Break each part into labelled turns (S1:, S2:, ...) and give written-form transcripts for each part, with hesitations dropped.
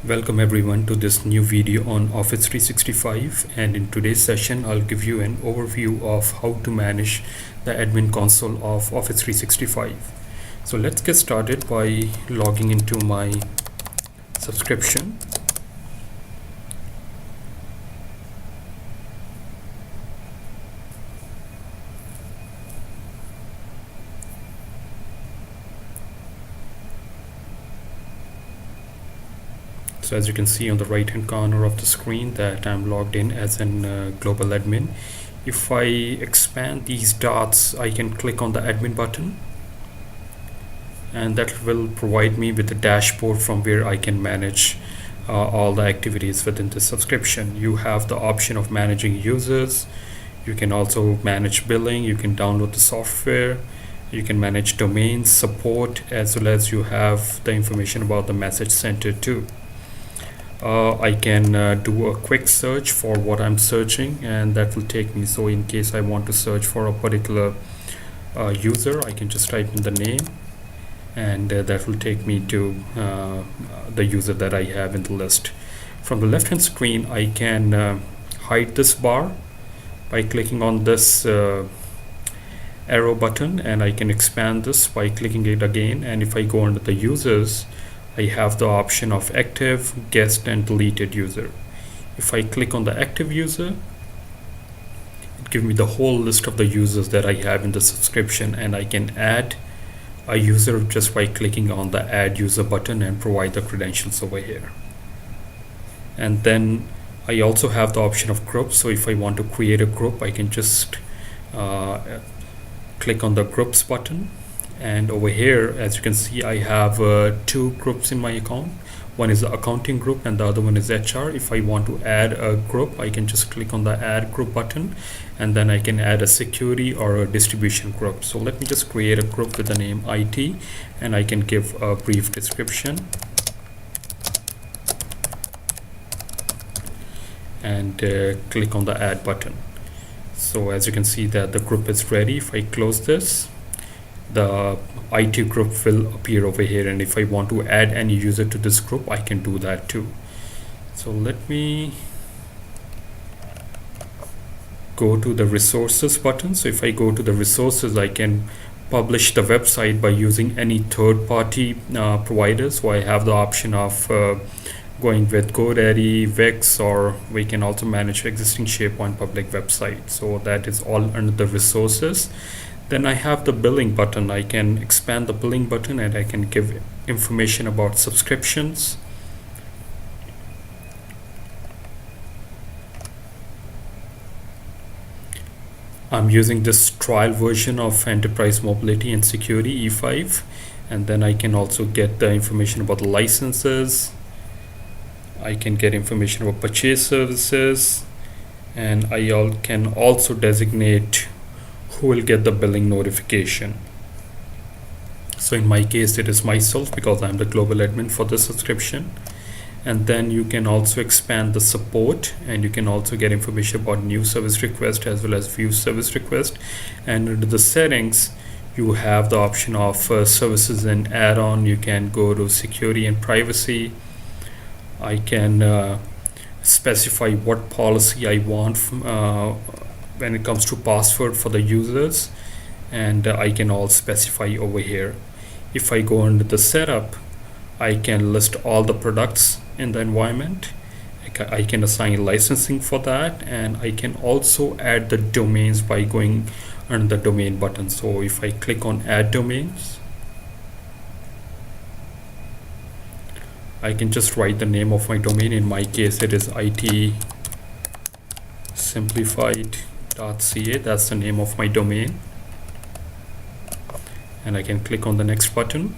S1: Welcome everyone to this new video on Office 365, and in today's session I'll give you an overview of how to manage the admin console of Office 365. So let's get started by logging into my subscription. So as you can see on the right hand corner of the screen that I'm logged in as an global admin. If I expand these dots, I can click on the admin button, and that will provide me with a dashboard from where I can manage all the activities within the subscription. You have the option of managing users. You can also manage billing. You can download the software. You can manage domains, support, as well as you have the information about the message center too. I can do a quick search for what I'm searching, and that will take me. So in case I want to search for a particular user, I can just type in the name, and that will take me to the user that I have in the list. From the left hand screen, I can hide this bar by clicking on this arrow button, and I can expand this by clicking it again. And if I go under the users, I have the option of active, guest, and deleted user. If I click on the active user, it gives me the whole list of the users that I have in the subscription, and I can add a user just by clicking on the add user button and provide the credentials over here. And then I also have the option of groups. So if I want to create a group, I can just click on the groups button. And over here, as you can see, I have two groups in my account. One is the accounting group and the other one is HR. If I want to add a group, I can just click on the add group button, and then I can add a security or a distribution group. So let me just create a group with the name IT, and I can give a brief description. And click on the add button. So as you can see that the group is ready. If I close this, the IT group will appear over here, and if I want to add any user to this group, I can do that too. So let me go to the resources button. So if I go to the resources, I can publish the website by using any third-party providers. So I have the option of going with GoDaddy, Wix, or we can also manage existing SharePoint public website. So that is all under the resources. Then I have the billing button. I can expand the billing button, and I can give information about subscriptions. I'm using this trial version of Enterprise Mobility and Security E5, and then I can also get the information about the licenses. I can get information about purchase services, and I can also designate who will get the billing notification. So in my case, it is myself, because I'm the global admin for the subscription. And then you can also expand the support, and you can also get information about new service request as well as view service request. And under the settings, you have the option of services and add-on. You can go to security and privacy. I can specify what policy I want when it comes to password for the users, and I can all specify over here. If I go under the setup, I can list all the products in the environment. I can assign licensing for that, and I can also add the domains by going under the domain button. So if I click on add domains, I can just write the name of my domain. In my case, it is itsimplified.ca. That's the name of my domain, and I can click on the next button.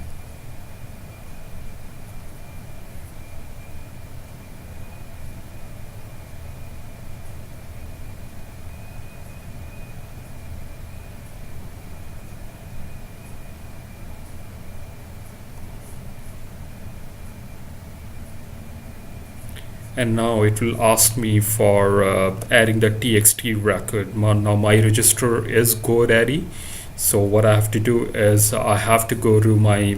S1: And now it will ask me for adding the txt record. Now my register is GoDaddy, So what I have to do is I have to go to my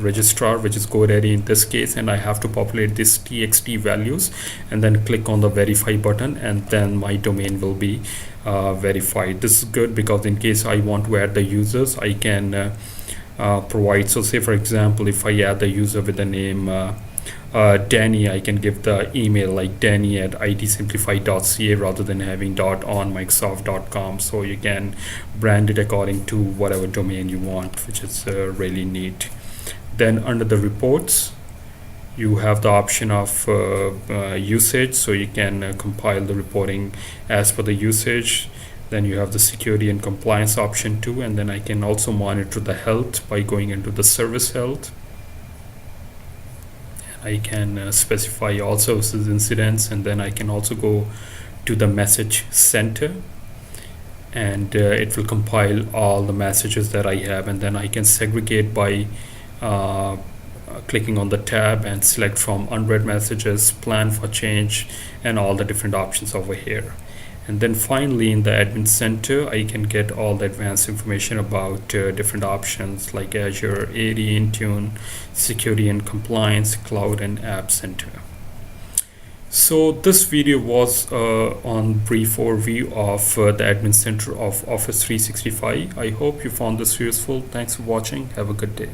S1: registrar, which is GoDaddy in this case, and I have to populate this txt values and then click on the verify button, and then my domain will be verified. This is good because in case I want to add the users, I can provide. So say for example, if I add the user with the name Danny, I can give the email like danny@itsimplify.ca rather than having .on microsoft.com. So you can brand it according to whatever domain you want, which is really neat. Then under the reports, you have the option of usage, so you can compile the reporting as per the usage. Then you have the security and compliance option too, and then I can also monitor the health by going into the service health. I can specify all services incidents, and then I can also go to the message center, and it will compile all the messages that I have, and then I can segregate by clicking on the tab and select from unread messages, plan for change, and all the different options over here. And then finally in the admin center, I can get all the advanced information about different options like Azure, AD, Intune, security and compliance, cloud, and app center. So this video was on brief overview of the admin center of Office 365. I hope you found this useful. Thanks for watching. Have a good day.